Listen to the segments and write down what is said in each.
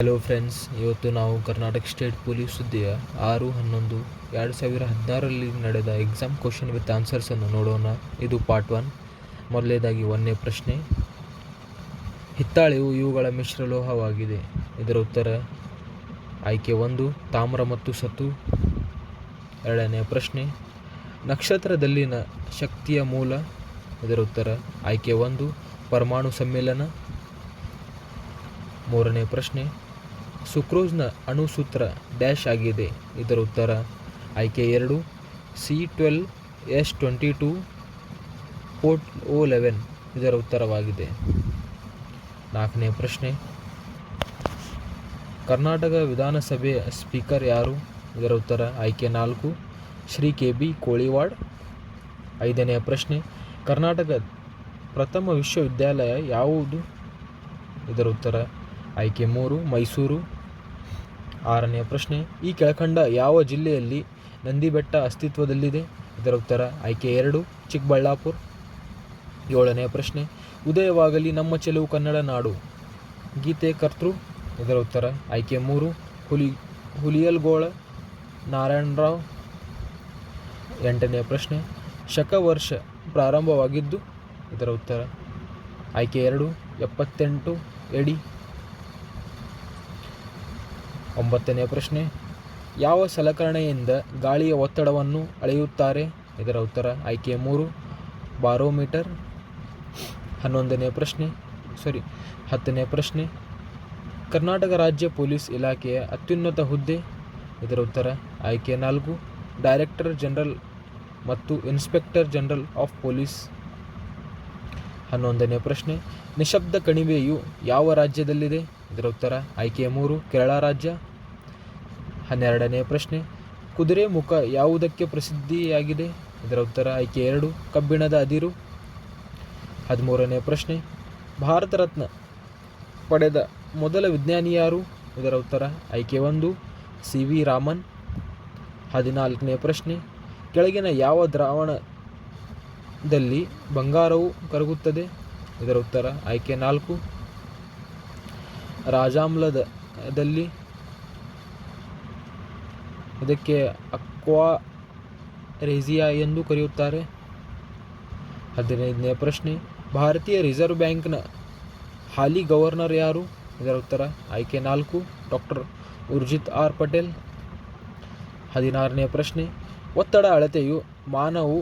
Hello friends, ಇವತ್ತು ನಾವು Karnataka state police ಹುದ್ದೆಯ 6/11/2016ರಲ್ಲಿ ನಡೆದ ಎಕ್ಸಾಮ್ ಕ್ವಶನ್ ವಿತ್ ಆನ್ಸರ್ಸನ್ನು ನೋಡೋಣ. ಇದು ಪಾರ್ಟ್ 1. ಮೊದಲನೇದಾಗಿ 1ನೇ ಪ್ರಶ್ನೆ. ಹಿತ್ತಾಳೆಯು ಇವುಗಳ ಮಿಶ್ರಲೋಹವಾಗಿದೆ. ಇದರ ಉತ್ತರ ಆಯ್ಕೆ 1 ತಾಮ್ರ ಮತ್ತು ಸತು. 2ನೇ ಪ್ರಶ್ನೆ. ನಕ್ಷತ್ರದಲ್ಲಿನ ಶಕ್ತಿಯ ಮೂಲ. ಇದರ ಉತ್ತರ ಆಯ್ಕೆ 1 ಪರಮಾಣು ಸಮ್ಮಿಳನ. 3ನೇ ಪ್ರಶ್ನೆ. ಸುಕ್ರೋಜ್ನ ಅಣುಸೂತ್ರ ಡ್ಯಾಶ್ ಆಗಿದೆ. ಇದರ ಉತ್ತರ ಆಯ್ಕೆ 2 C12H22 ಪೋರ್ಟ್ O11 ಇದರ ಉತ್ತರವಾಗಿದೆ. 4ನೇ ಪ್ರಶ್ನೆ. ಕರ್ನಾಟಕ ವಿಧಾನಸಭೆಯ ಸ್ಪೀಕರ್ ಯಾರು? ಇದರ ಉತ್ತರ ಆಯ್ಕೆ 4 ಶ್ರೀ ಕೆ.ಬಿ. ಕೋಳಿವಾಡ್. 5ನೇ ಪ್ರಶ್ನೆ. ಕರ್ನಾಟಕ ಪ್ರಥಮ ವಿಶ್ವವಿದ್ಯಾಲಯ ಯಾವುದು? ಇದರ ಉತ್ತರ ಆಯ್ಕೆ 3 ಮೈಸೂರು. 6ನೇ ಪ್ರಶ್ನೆ. ಈ ಕೆಳಕಂಡ ಯಾವ ಜಿಲ್ಲೆಯಲ್ಲಿ ನಂದಿಬೆಟ್ಟ ಅಸ್ತಿತ್ವದಲ್ಲಿದೆ? ಇದರ ಉತ್ತರ ಆಯ್ಕೆ 2 ಚಿಕ್ಕಬಳ್ಳಾಪುರ. 7ನೇ ಪ್ರಶ್ನೆ. ಉದಯವಾಗಲಿ ನಮ್ಮ ಚೆಲುವು ಕನ್ನಡ ನಾಡು ಗೀತೆ ಕರ್ತೃ. ಇದರ ಉತ್ತರ ಆಯ್ಕೆ 3 ಹುಲಿಯಲ್ಗೋಳ ನಾರಾಯಣರಾವ್. 8ನೇ ಪ್ರಶ್ನೆ. ಶಕ ವರ್ಷ ಪ್ರಾರಂಭವಾಗಿದ್ದು? ಇದರ ಉತ್ತರ ಆಯ್ಕೆ 2 78 AD. 9ನೇ ಪ್ರಶ್ನೆ. ಯಾವ ಸಲಕರಣೆಯಿಂದ ಗಾಳಿಯ ಒತ್ತಡವನ್ನು ಅಳೆಯುತ್ತಾರೆ? ಇದರ ಉತ್ತರ ಆಯ್ಕೆ 3 ಬಾರೋಮೀಟರ್. 10ನೇ ಪ್ರಶ್ನೆ. ಕರ್ನಾಟಕ ರಾಜ್ಯ ಪೊಲೀಸ್ ಇಲಾಖೆಯ ಅತ್ಯುನ್ನತ ಹುದ್ದೆ? ಇದರ ಉತ್ತರ ಆಯ್ಕೆ 4 ಡೈರೆಕ್ಟರ್ ಜನರಲ್ ಮತ್ತು ಇನ್ಸ್ಪೆಕ್ಟರ್ ಜನರಲ್ ಆಫ್ ಪೊಲೀಸ್. 11ನೇ ಪ್ರಶ್ನೆ. ನಿಶಬ್ದ ಕಣಿವೆಯು ಯಾವ ರಾಜ್ಯದಲ್ಲಿದೆ? ಇದರ ಉತ್ತರ ಆಯ್ಕೆ 3 ಕೇರಳ ರಾಜ್ಯ. 12ನೇ ಪ್ರಶ್ನೆ. ಕುದುರೆ ಮುಖ ಯಾವುದಕ್ಕೆ ಪ್ರಸಿದ್ಧಿಯಾಗಿದೆ? ಇದರ ಉತ್ತರ ಆಯ್ಕೆ 2 ಕಬ್ಬಿಣದ ಅದಿರು. 13ನೇ ಪ್ರಶ್ನೆ. ಭಾರತ ರತ್ನ ಪಡೆದ ಮೊದಲ ವಿಜ್ಞಾನಿ ಯಾರು? ಇದರ ಉತ್ತರ ಆಯ್ಕೆ 1 C.V. ರಾಮನ್. 14ನೇ ಪ್ರಶ್ನೆ. ಕೆಳಗಿನ ಯಾವ ದ್ರಾವಣದಲ್ಲಿ ಬಂಗಾರವು ಕರಗುತ್ತದೆ? ಇದರ ಉತ್ತರ ಆಯ್ಕೆ 4 ರಾಜಾಮ್ಲದಲ್ಲಿ. ಇದಕ್ಕೆ ಅಕ್ವಾ ರೇಸಿಯಾ ಎಂದು ಕರೆಯುತ್ತಾರೆ. 15ನೇ ಪ್ರಶ್ನೆ. ಭಾರತೀಯ ರಿಸರ್ವ್ ಬ್ಯಾಂಕ್ನ ಹಾಲಿ ಗವರ್ನರ್ ಯಾರು? ಇದರ ಉತ್ತರ ಆಯ್ಕೆ 4 ಡಾಕ್ಟರ್ ಉರ್ಜಿತ್ ಆರ್ ಪಟೇಲ್. 16ನೇ ಪ್ರಶ್ನೆ. ಒತ್ತಡ ಅಳತೆಯು ಮಾನವು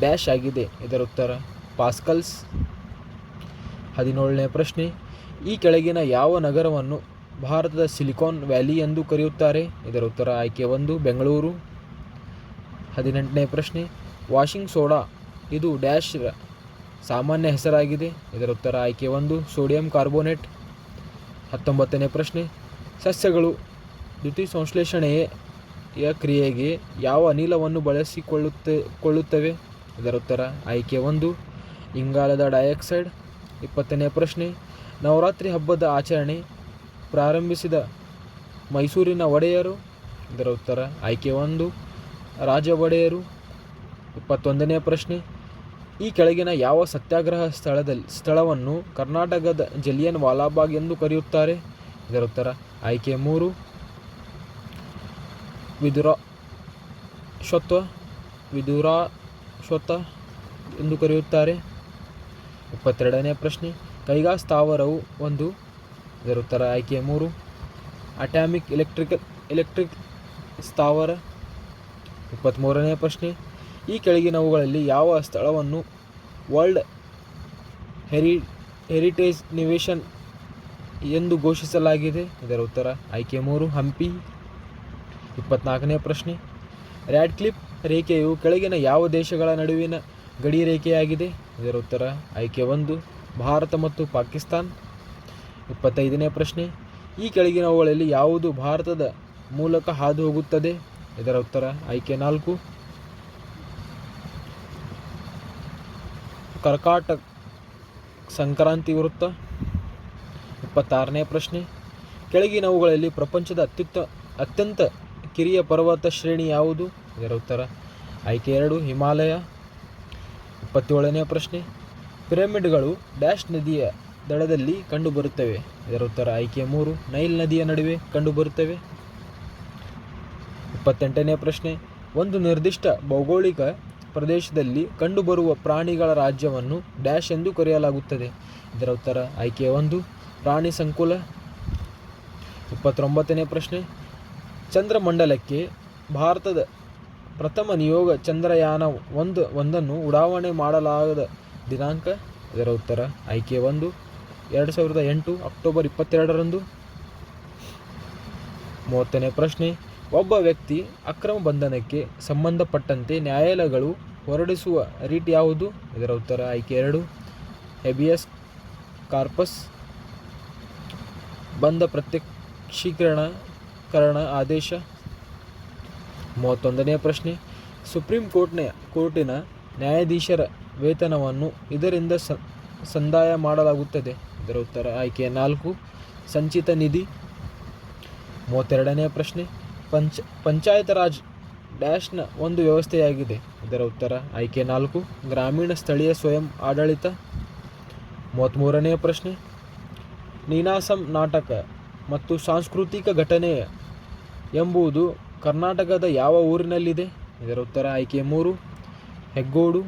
ಡ್ಯಾಶ್ ಆಗಿದೆ. ಇದರ ಉತ್ತರ ಪಾಸ್ಕಲ್ಸ್. 17ನೇ ಪ್ರಶ್ನೆ. ಈ ಕೆಳಗಿನ ಯಾವ ನಗರವನ್ನು ಭಾರತದ ಸಿಲಿಕಾನ್ ವ್ಯಾಲಿ ಎಂದು ಕರೆಯುತ್ತಾರೆ? ಇದರ ಉತ್ತರ ಆಯ್ಕೆ 1 ಬೆಂಗಳೂರು. 18ನೇ ಪ್ರಶ್ನೆ. ವಾಷಿಂಗ್ ಸೋಡಾ ಇದು ಡ್ಯಾಶ್ ಸಾಮಾನ್ಯ ಹೆಸರಾಗಿದೆ. ಇದರ ಉತ್ತರ ಆಯ್ಕೆ 1 ಸೋಡಿಯಂ ಕಾರ್ಬೋನೇಟ್. 19ನೇ ಪ್ರಶ್ನೆ. ಸಸ್ಯಗಳು ದ್ಯುತಿಸಂಶ್ಲೇಷಣೆಯ ಕ್ರಿಯೆಗೆ ಯಾವ ಅನಿಲವನ್ನು ಬಳಸಿಕೊಳ್ಳುತ್ತವೆ? ಇದರ ಉತ್ತರ ಆಯ್ಕೆ 1 ಇಂಗಾಲದ ಡೈಆಕ್ಸೈಡ್. 20ನೇ ಪ್ರಶ್ನೆ. ನವರಾತ್ರಿ ಹಬ್ಬದ ಆಚರಣೆ ಪ್ರಾರಂಭಿಸಿದ ಮೈಸೂರಿನ ಒಡೆಯರು? ಇದರ ಉತ್ತರ ಆಯ್ಕೆ 1 ರಾಜ ಒಡೆಯರು. 21ನೇ ಪ್ರಶ್ನೆ. ಈ ಕೆಳಗಿನ ಯಾವ ಸತ್ಯಾಗ್ರಹ ಸ್ಥಳವನ್ನು ಕರ್ನಾಟಕದ ಜಲಿಯನ್ ವಾಲಾಬಾಗ್ ಎಂದು ಕರೆಯುತ್ತಾರೆ? ಇದರ ಉತ್ತರ ಆಯ್ಕೆ 3 ವಿದುರಾಶ್ವತ್ಥ ಎಂದು ಕರೆಯುತ್ತಾರೆ. 22ನೇ ಪ್ರಶ್ನೆ. ಕೈಗಾ ಸ್ಥಾವರವು ಒಂದು? ಇದರ ಉತ್ತರ ಆಯ್ಕೆ 3 ಅಟಾಮಿಕ್ ಎಲೆಕ್ಟ್ರಿಕ್ ಸ್ಥಾವರ. 23ನೇ ಪ್ರಶ್ನೆ. ಈ ಕೆಳಗಿನವುಗಳಲ್ಲಿ ಯಾವ ಸ್ಥಳವನ್ನು ವರ್ಲ್ಡ್ ಹೆರಿಟೇಜ್ ನಿವೇಶನ್ ಎಂದು ಘೋಷಿಸಲಾಗಿದೆ? ಇದರ ಉತ್ತರ ಆಯ್ಕೆ 3 ಹಂಪಿ. 24ನೇ ಪ್ರಶ್ನೆ. ರ್ಯಾಡ್ಕ್ಲಿಫ್ ರೇಖೆಯು ಕೆಳಗಿನ ಯಾವ ದೇಶಗಳ ನಡುವಿನ ಗಡಿ ರೇಖೆಯಾಗಿದೆ? ಇದರ ಉತ್ತರ ಆಯ್ಕೆ 1 ಭಾರತ ಮತ್ತು ಪಾಕಿಸ್ತಾನ್. 25ನೇ ಪ್ರಶ್ನೆ. ಈ ಕೆಳಗಿನವುಗಳಲ್ಲಿ ಯಾವುದು ಭಾರತದ ಮೂಲಕ ಹಾದು ಹೋಗುತ್ತದೆ? ಇದರ ಉತ್ತರ ಆಯ್ಕೆ 4 ಕರ್ಕಾಟಕ ಸಂಕ್ರಾಂತಿ ವೃತ್ತ. 26ನೇ ಪ್ರಶ್ನೆ. ಕೆಳಗಿನವುಗಳಲ್ಲಿ ಪ್ರಪಂಚದ ಅತ್ಯಂತ ಕಿರಿಯ ಪರ್ವತ ಶ್ರೇಣಿ ಯಾವುದು? ಇದರ ಉತ್ತರ ಆಯ್ಕೆ 2 ಹಿಮಾಲಯ. 27ನೇ ಪ್ರಶ್ನೆ. ಪಿರಮಿಡ್ಗಳು ಡ್ಯಾಶ್ ನದಿಯ ದಡದಲ್ಲಿ ಕಂಡುಬರುತ್ತವೆ? ಇದರ ಉತ್ತರ ಆಯ್ಕೆ 3 ನೈಲ್ ನದಿಯ ನಡುವೆ ಕಂಡುಬರುತ್ತವೆ. 28ನೇ ಪ್ರಶ್ನೆ, ಒಂದು ನಿರ್ದಿಷ್ಟ ಭೌಗೋಳಿಕ ಪ್ರದೇಶದಲ್ಲಿ ಕಂಡುಬರುವ ಪ್ರಾಣಿಗಳ ರಾಜ್ಯವನ್ನು ಡ್ಯಾಶ್ ಎಂದು ಕರೆಯಲಾಗುತ್ತದೆ? ಇದರ ಉತ್ತರ ಆಯ್ಕೆ 1 ಪ್ರಾಣಿ ಸಂಕುಲ. 29ನೇ ಪ್ರಶ್ನೆ, ಚಂದ್ರಮಂಡಲಕ್ಕೆ ಭಾರತದ ಪ್ರಥಮ ನಿಯೋಗ ಚಂದ್ರಯಾನ ಒಂದನ್ನು ಉಡಾವಣೆ ಮಾಡಲಾದ ದಿನಾಂಕ? ಇದರ ಉತ್ತರ ಆಯ್ಕೆ 1 2008 ಅಕ್ಟೋಬರ್ 22ರಂದು. 30ನೇ ಪ್ರಶ್ನೆ, ಒಬ್ಬ ವ್ಯಕ್ತಿ ಅಕ್ರಮ ಬಂಧನಕ್ಕೆ ಸಂಬಂಧಪಟ್ಟಂತೆ ನ್ಯಾಯಾಲಯಗಳು ಹೊರಡಿಸುವ ರೀಟ್ ಯಾವುದು? ಇದರ ಉತ್ತರ ಆಯ್ಕೆ 2 ಹೆಬಿಯಸ್ ಕಾರ್ಪಸ್. ಬಂಧ ಪ್ರತ್ಯಕ್ಷೀಕರಣ ಆದೇಶ. 31ನೇ ಪ್ರಶ್ನೆ, ಸುಪ್ರೀಂ ಕೋರ್ಟಿನ ನ್ಯಾಯಾಧೀಶರ ವೇತನವನ್ನು ಇದರಿಂದ ಸಂದಾಯ ಮಾಡಲಾಗುತ್ತದೆ? ಇದರ ಉತ್ತರ ಆಯ್ಕೆ 4 ಸಂಚಿತ ನಿಧಿ. 32ನೇ ಪ್ರಶ್ನೆ, ಪಂಚಾಯತ್ ರಾಜ್ ಡ್ಯಾಶ್ನ ಒಂದು ವ್ಯವಸ್ಥೆಯಾಗಿದೆ? ಇದರ ಉತ್ತರ ಆಯ್ಕೆ 4 ಗ್ರಾಮೀಣ ಸ್ಥಳೀಯ ಸ್ವಯಂ ಆಡಳಿತ. 33ನೇ ಪ್ರಶ್ನೆ, ನೀನಾಸಂ ನಾಟಕ ಮತ್ತು ಸಾಂಸ್ಕೃತಿಕ ಘಟನೆ ಎಂಬುದು ಕರ್ನಾಟಕದ ಯಾವ ಊರಿನಲ್ಲಿದೆ? ಇದರ ಉತ್ತರ ಆಯ್ಕೆ 3 ಹೆಗ್ಗೋಡು.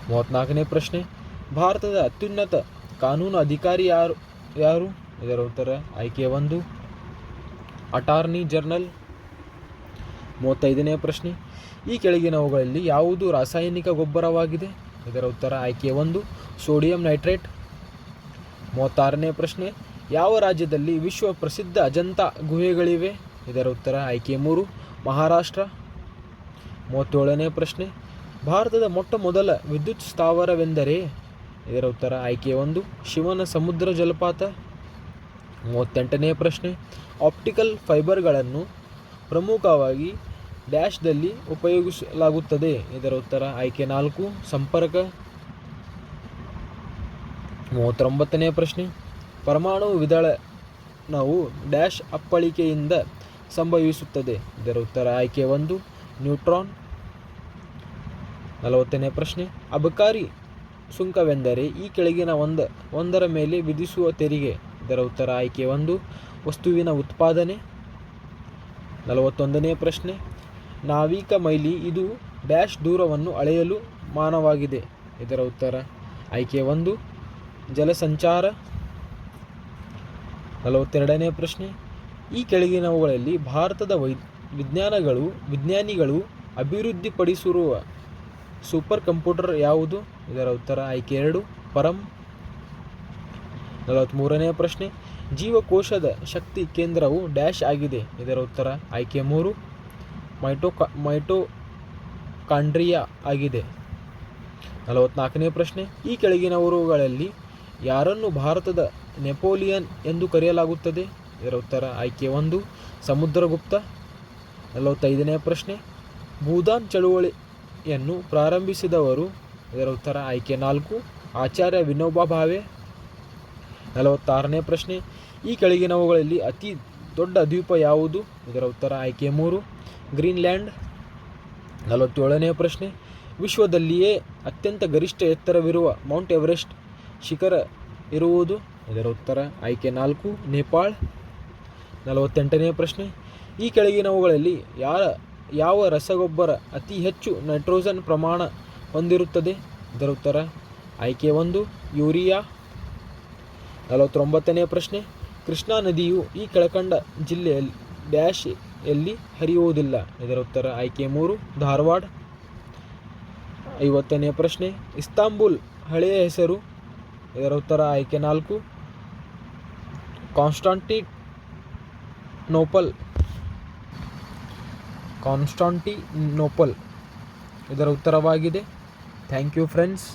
34ನೇ ಪ್ರಶ್ನೆ, ಭಾರತದ ಅತ್ಯುನ್ನತ ಕಾನೂನು ಅಧಿಕಾರಿ ಯಾರು? ಇದರ ಉತ್ತರ ಆಯ್ಕೆ 1 ಅಟಾರ್ನಿ ಜನರಲ್. 35ನೇ ಪ್ರಶ್ನೆ, ಈ ಕೆಳಗಿನವುಗಳಲ್ಲಿ ಯಾವುದು ರಾಸಾಯನಿಕ ಗೊಬ್ಬರವಾಗಿದೆ? ಇದರ ಉತ್ತರ ಆಯ್ಕೆ 1 ಸೋಡಿಯಂ ನೈಟ್ರೇಟ್. 36ನೇ ಪ್ರಶ್ನೆ, ಯಾವ ರಾಜ್ಯದಲ್ಲಿ ವಿಶ್ವ ಪ್ರಸಿದ್ಧ ಅಜಂತಾ ಗುಹೆಗಳಿವೆ? ಇದರ ಉತ್ತರ ಆಯ್ಕೆ 3 ಮಹಾರಾಷ್ಟ್ರ. 37ನೇ ಪ್ರಶ್ನೆ, ಭಾರತದ ಮೊಟ್ಟ ಮೊದಲ ವಿದ್ಯುತ್ ಸ್ಥಾವರವೆಂದರೆ? ಇದರ ಉತ್ತರ ಆಯ್ಕೆ 1 ಶಿವನ ಸಮುದ್ರ ಜಲಪಾತ. 38ನೇ ಪ್ರಶ್ನೆ, ಆಪ್ಟಿಕಲ್ ಫೈಬರ್ಗಳನ್ನು ಪ್ರಮುಖವಾಗಿ ಡ್ಯಾಶ್ದಲ್ಲಿ ಉಪಯೋಗಿಸಲಾಗುತ್ತದೆ? ಇದರ ಉತ್ತರ ಆಯ್ಕೆ 4 ಸಂಪರ್ಕ. 39ನೇ ಪ್ರಶ್ನೆ, ಪರಮಾಣು ವಿದಳನವು ಡ್ಯಾಶ್ ಅಪ್ಪಳಿಕೆಯಿಂದ ಸಂಭವಿಸುತ್ತದೆ? ಇದರ ಉತ್ತರ ಆಯ್ಕೆ 1 ನ್ಯೂಟ್ರಾನ್. 40ನೇ ಪ್ರಶ್ನೆ, ಅಬಕಾರಿ ಸುಂಕವೆಂದರೆ ಈ ಕೆಳಗಿನ ಒಂದರ ಮೇಲೆ ವಿಧಿಸುವ ತೆರಿಗೆ? ಇದರ ಉತ್ತರ ಆಯ್ಕೆ 1 ವಸ್ತುವಿನ ಉತ್ಪಾದನೆ. 41ನೇ ಪ್ರಶ್ನೆ, ನಾವಿಕ ಮೈಲಿ ಇದು ಡ್ಯಾಶ್ ದೂರವನ್ನು ಅಳೆಯಲು ಮಾನವಾಗಿದೆ? ಇದರ ಉತ್ತರ ಆಯ್ಕೆ 1 ಜಲಸಂಚಾರ. 42ನೇ ಪ್ರಶ್ನೆ, ಈ ಕೆಳಗಿನವುಗಳಲ್ಲಿ ಭಾರತದ ವಿಜ್ಞಾನಿಗಳು ಅಭಿವೃದ್ಧಿಪಡಿಸಿರುವ ಸೂಪರ್ ಕಂಪ್ಯೂಟರ್ ಯಾವುದು? ಇದರ ಉತ್ತರ ಆಯ್ಕೆ 2 ಪರಂ. 43ನೇ ಪ್ರಶ್ನೆ, ಜೀವಕೋಶದ ಶಕ್ತಿ ಕೇಂದ್ರವು ಡ್ಯಾಶ್ ಆಗಿದೆ? ಇದರ ಉತ್ತರ ಆಯ್ಕೆ 3 ಮೈಟೋಕಾಂಡ್ರಿಯಾ ಆಗಿದೆ. 44ನೇ ಪ್ರಶ್ನೆ, ಈ ಕೆಳಗಿನವರುಗಳಲ್ಲಿ ಯಾರನ್ನು ಭಾರತದ ನೆಪೋಲಿಯನ್ ಎಂದು ಕರೆಯಲಾಗುತ್ತದೆ? ಇದರ ಉತ್ತರ ಆಯ್ಕೆ 1 ಸಮುದ್ರಗುಪ್ತ. 45ನೇ ಪ್ರಶ್ನೆ, ಭೂದಾನ್ ಚಳುವಳಿಯನ್ನು ಪ್ರಾರಂಭಿಸಿದವರು? ಇದರ ಉತ್ತರ ಆಯ್ಕೆ 4 ಆಚಾರ್ಯ ವಿನೋಬಾ ಭಾವೆ. 46ನೇ ಪ್ರಶ್ನೆ, ಈ ಕೆಳಗಿನವುಗಳಲ್ಲಿ ಅತಿ ದೊಡ್ಡ ದ್ವೀಪ ಯಾವುದು? ಇದರ ಉತ್ತರ ಆಯ್ಕೆ 3 ಗ್ರೀನ್ಲ್ಯಾಂಡ್. 47ನೇ ಪ್ರಶ್ನೆ, ವಿಶ್ವದಲ್ಲಿಯೇ ಅತ್ಯಂತ ಗರಿಷ್ಠ ಎತ್ತರವಿರುವ ಮೌಂಟ್ ಎವರೆಸ್ಟ್ ಶಿಖರ ಇರುವುದು? ಇದರ ಉತ್ತರ ಆಯ್ಕೆ 4 ನೇಪಾಳ್. 48ನೇ ಪ್ರಶ್ನೆ, ಈ ಕೆಳಗಿನವುಗಳಲ್ಲಿ ಯಾವ ರಸಗೊಬ್ಬರ ಅತಿ ಹೆಚ್ಚು ನೈಟ್ರೋಜನ್ ಪ್ರಮಾಣ ಹೊಂದಿರುತ್ತದೆ? ಇದರ ಉತ್ತರ ಆಯ್ಕೆ 1 ಯೂರಿಯಾ. 49ನೇ ಪ್ರಶ್ನೆ, ಕೃಷ್ಣಾ ನದಿಯು ಈ ಕೆಳಕಂಡ ಜಿಲ್ಲೆಯಲ್ಲಿ ಡ್ಯಾಶ್ ಎಲ್ಲಿ ಹರಿಯುವುದಿಲ್ಲ? ಇದರ ಉತ್ತರ ಆಯ್ಕೆ 3 ಧಾರವಾಡ. 50ನೇ ಪ್ರಶ್ನೆ, ಇಸ್ತಾಂಬುಲ್ ಹಳೆಯ ಹೆಸರು? ಇದರ ಉತ್ತರ ಆಯ್ಕೆ 4 ಕಾನ್ಸ್ಟಾಂಟಿನೋಪಲ್ ಇದರ ಉತ್ತರವಾಗಿದೆ. Thank you friends.